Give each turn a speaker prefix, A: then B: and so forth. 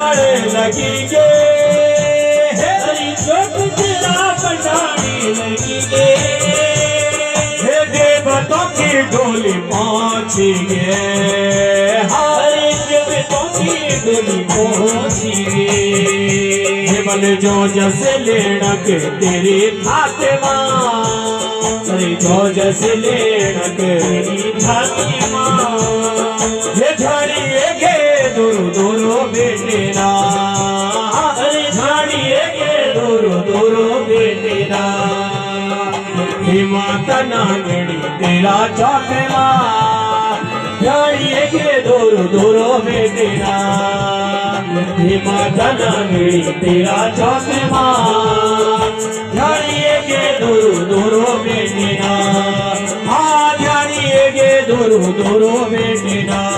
A: लगी गे हरी चोट तेरा पटाने लगी गे हे देवतों की डोली पहुंची गे हरी देवतों की डोली पहुंची गे मन जो जैसे लेना के तेरी खाते माँ जो जैसे लेना के तेरी खाती माँ ये झाड़िए गे दूर दूर बेटेरा अरे झाड़िए गे दूर दूर बेटेरा हे माता नागड़ी तेरा चौकेला झाड़िए गे दूर दूर बेटेरा हे माता नागड़ी तेरा चौकेला झाड़िए गे दूर दूर बेटेरा हाँ झाड़िए गे दूर दूर बेटेरा